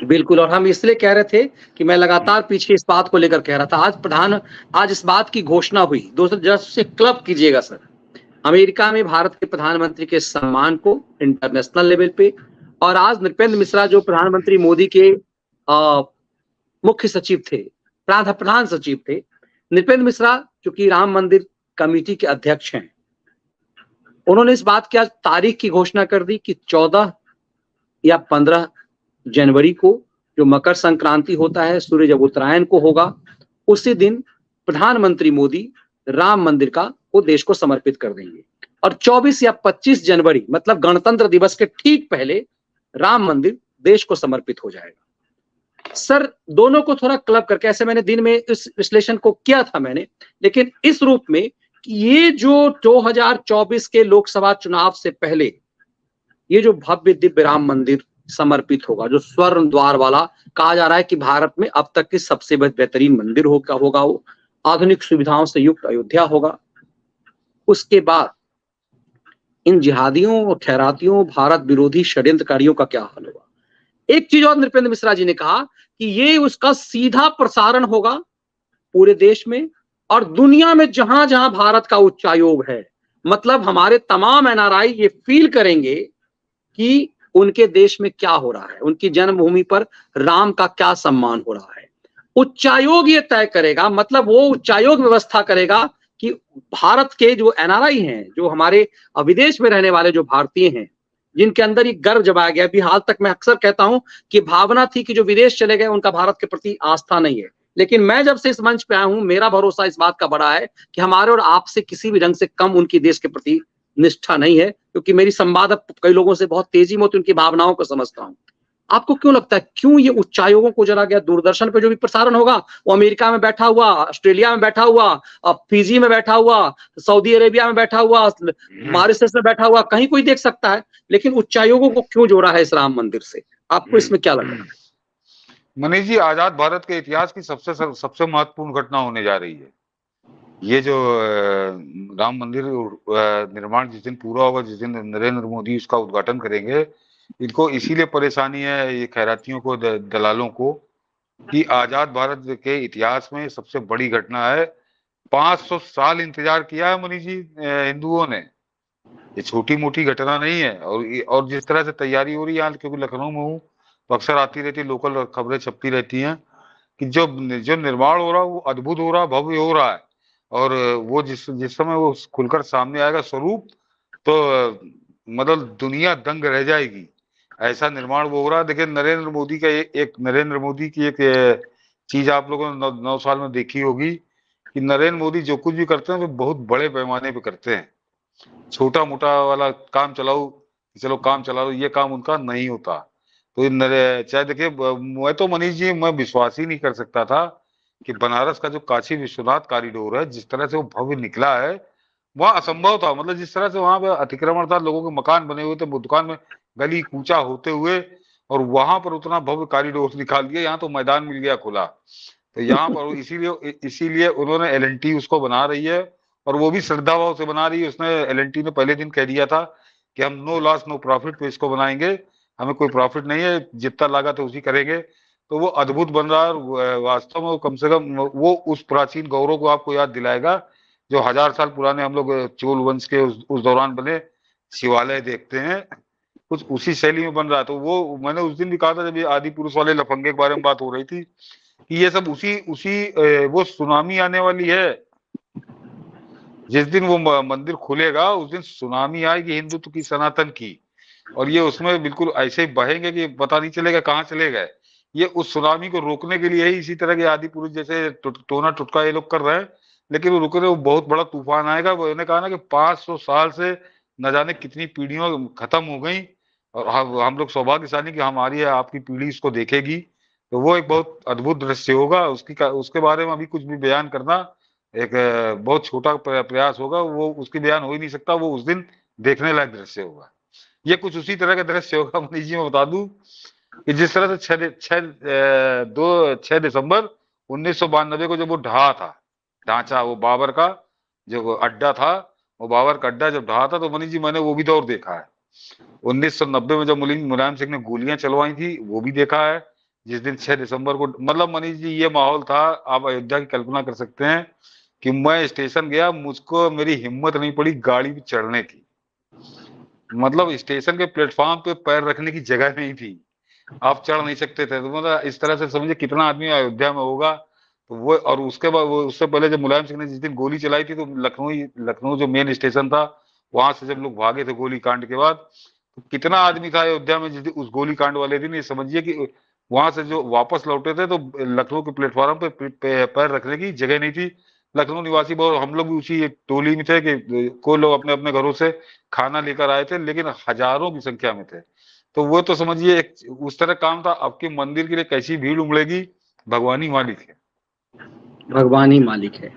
बिल्कुल, और हम इसलिए कह रहे थे कि मैं हुँ, लगातार पीछे इस बात को लेकर कह रहा था। आज इस बात की घोषणा हुई। दोस्तों ज़रा से क्लब कीजिएगा सर। अमेरिका में भारत के प्रधानमंत्री के सम्मान को इंटरनेशनल लेवल पे, और आज नृपेंद्र मिश्रा जो प्रधानमंत्री मोदी के मुख्य सचिव थे, प्रधान सचिव थे, नृपेंद्र मिश्रा जो कि राम मंदिर कमेटी के अध्यक्ष हैं, उन्होंने इस बात की आज तारीख की घोषणा कर दी कि 14 या 15 जनवरी को जो मकर संक्रांति होता है, सूर्य जब उत्तरायण को होगा, उसी दिन प्रधानमंत्री मोदी राम मंदिर का वो देश को समर्पित कर देंगे। और 24 या 25 जनवरी मतलब गणतंत्र दिवस के ठीक पहले राम मंदिर देश को समर्पित हो जाएगा। सर, दोनों को थोड़ा क्लब करके, ऐसे मैंने दिन में इस विश्लेषण को किया था मैंने, लेकिन इस रूप में कि ये जो 2024 के लोकसभा चुनाव से पहले ये जो भव्य दिव्य राम मंदिर समर्पित होगा, जो स्वर्ण द्वार वाला कहा जा रहा है कि भारत में अब तक की सबसे बेहतरीन मंदिर होगा वो, आधुनिक सुविधाओं से युक्त अयोध्या होगा। उसके बाद इन जिहादियों और ठहरातियों भारत विरोधी षड्यंत्रकारियों का क्या हाल होगा? एक चीज और नृपेंद्र मिश्रा जी ने कहा कि ये उसका सीधा प्रसारण होगा पूरे देश में और दुनिया में जहां जहां भारत का उच्चायोग है। मतलब हमारे तमाम एनआरआई ये फील करेंगे कि उनके देश में क्या हो रहा है, उनकी जन्मभूमि पर राम का क्या सम्मान हो रहा है। उच्चायोग ये तय करेगा, मतलब वो उच्चायोग व्यवस्था करेगा कि भारत के जो एनआरआई हैं, जो हमारे विदेश में रहने वाले जो भारतीय हैं, जिनके अंदर ये गर्व जमाया गया। अभी हाल तक मैं अक्सर कहता हूं कि भावना थी कि जो विदेश चले गए उनका भारत के प्रति आस्था नहीं है, लेकिन मैं जब से इस मंच पे आया हूं, मेरा भरोसा इस बात का बड़ा है कि हमारे और आपसे किसी भी रंग से कम उनकी देश के प्रति निष्ठा नहीं है, क्योंकि मेरी संवाद अब कई लोगों से बहुत तेजी में होती है, उनकी भावनाओं को समझता हूं। आपको क्यों लगता है, क्यों ये उच्चायोगों को जला गया? दूरदर्शन पे जो भी प्रसारण होगा वो अमेरिका में बैठा हुआ, ऑस्ट्रेलिया में बैठा हुआ, फिजी में बैठा हुआ, सऊदी अरेबिया में बैठा हुआ, मॉरिशस में बैठा हुआ, कहीं कोई देख सकता है, लेकिन उच्चायोगों को क्यों जोड़ा है इस राम मंदिर से? आपको इसमें क्या लग रहा है? मनीष जी, आजाद भारत के इतिहास की सबसे महत्वपूर्ण घटना होने जा रही है। ये जो राम मंदिर निर्माण जिस दिन पूरा होगा, जिस दिन नरेंद्र मोदी उसका उद्घाटन करेंगे, इनको इसीलिए परेशानी है ये खैरातियों को, दलालों को, कि आजाद भारत के इतिहास में सबसे बड़ी घटना है। 500 साल इंतजार किया है मनीष जी हिंदुओं ने। ये छोटी मोटी घटना नहीं है। और जिस तरह से तैयारी हो रही है, क्योंकि लखनऊ में हूँ तो अक्सर आती रहती है, लोकल खबरें छपती रहती हैं कि जो जो निर्माण हो रहा है वो अद्भुत हो रहा है, भव्य हो रहा है। और वो जिस जिस समय वो खुलकर सामने आएगा स्वरूप, तो मतलब दुनिया दंग रह जाएगी, ऐसा निर्माण वो हो रहा है। देखिए नरेंद्र मोदी का नरेंद्र मोदी की एक चीज आप लोगों ने 9 साल में देखी होगी कि नरेंद्र मोदी जो कुछ भी करते हैं वो बहुत बड़े पैमाने पे करते हैं। छोटा मोटा वाला काम चलाओ, चलो काम चला लो, ये काम उनका नहीं होता। तो चाहे देखिए, मैं तो मनीष जी मैं विश्वास ही नहीं कर सकता था कि बनारस का जो काशी विश्वनाथ कॉरिडोर है, जिस तरह से वो भव्य निकला है, वह असंभव था। मतलब जिस तरह से वहां पे अतिक्रमण था, लोगों के मकान बने हुए थे, वो दुकान में गली कूचा होते हुए, और वहां पर उतना भव्य कॉरिडोर निकाल दिया। यहाँ तो मैदान मिल गया खुला। तो यहाँ पर इसीलिए उन्होंने एलएनटी उसको बना रही है, और वो भी श्रद्धा भाव से बना रही है। उसने एलएनटी ने पहले दिन कह दिया था कि हम नो लॉस नो प्रॉफिट पे इसको बनाएंगे, हमें कोई प्रॉफिट नहीं है, जितना लागत है उसी करेंगे। तो वो अद्भुत बन रहा है वास्तव में। वो कम से कम वो उस प्राचीन गौरव को आपको याद दिलाएगा जो 1000 साल पुराने हम लोग चोल वंश के उस दौरान बने शिवालय देखते हैं, कुछ उसी शैली में बन रहा है। तो वो मैंने उस दिन भी कहा था, जब ये आदि पुरुष वाले लफंगे के बारे में बात हो रही थी, कि ये सब उसी उसी वो सुनामी आने वाली है। जिस दिन वो मंदिर खुलेगा उस दिन सुनामी आएगी हिंदुत्व की, सनातन की, और ये उसमें बिल्कुल ऐसे ही बहेंगे कि पता नहीं चलेगा कहाँ चले गए। ये उस सुनामी को रोकने के लिए ही इसी तरह के आदि पुरुष जैसे टोना टुटका ये लोग कर रहे हैं, लेकिन वो रुक रहे, वो बहुत बड़ा तूफान आएगा। उन्होंने कहा ना कि 500 साल से न जाने कितनी पीढ़ियों खत्म हो गई, और हम लोग सौभाग्यशाली कि हमारी आपकी पीढ़ी इसको देखेगी। तो वो एक बहुत अद्भुत दृश्य होगा। उसके बारे में अभी कुछ भी बयान करना एक बहुत छोटा प्रयास होगा। वो उसकी बयान हो ही नहीं सकता। वो उस दिन देखने लायक दृश्य होगा। ये कुछ उसी तरह का दृश्य होगा मनीष जी। मैं बता दूं कि जिस तरह से 6 दिसंबर 1992 को जब वो ढहा था ढांचा, वो बाबर का जो अड्डा था, वो बाबर का अड्डा जब ढहा था, तो मनीष जी मैंने वो भी दौर देखा है। 1990 में जब मुलायम सिंह ने गोलियां चलवाई थी, वो भी देखा है। जिस दिन 6 दिसंबर को, मतलब मनीष जी ये माहौल था, आप अयोध्या की कल्पना कर सकते हैं कि मैं स्टेशन गया, मुझको मेरी हिम्मत नहीं पड़ी गाड़ी पे चढ़ने की। मतलब स्टेशन के प्लेटफॉर्म पे पैर रखने की जगह नहीं थी, आप चढ़ नहीं सकते थे। तो मतलब इस तरह से समझिए कितना आदमी अयोध्या में होगा। तो वो, और उसके बाद वो, उससे पहले जब मुलायम सिंह ने जिस दिन गोली चलाई थी, तो लखनऊ जो मेन स्टेशन था, वहां से जब लोग भागे थे गोली कांड के बाद, तो कितना आदमी था अयोध्या में जिस दिन उस गोली कांड वाले दिन। ये समझिए कि वहां से जो वापस लौटे थे, तो लखनऊ के प्लेटफॉर्म पे पैर रखने की जगह नहीं थी। लखनऊ निवासी बहुत, हम लोग भी उसी एक टोली में थे कि कोई लोग अपने अपने घरों से खाना लेकर आए थे, लेकिन हजारों की संख्या में थे। तो वो तो समझिए एक उस तरह काम था। आपके मंदिर के लिए कैसी भीड़ उमड़ेगी, भगवान ही मालिक है। भगवान ही मालिक है।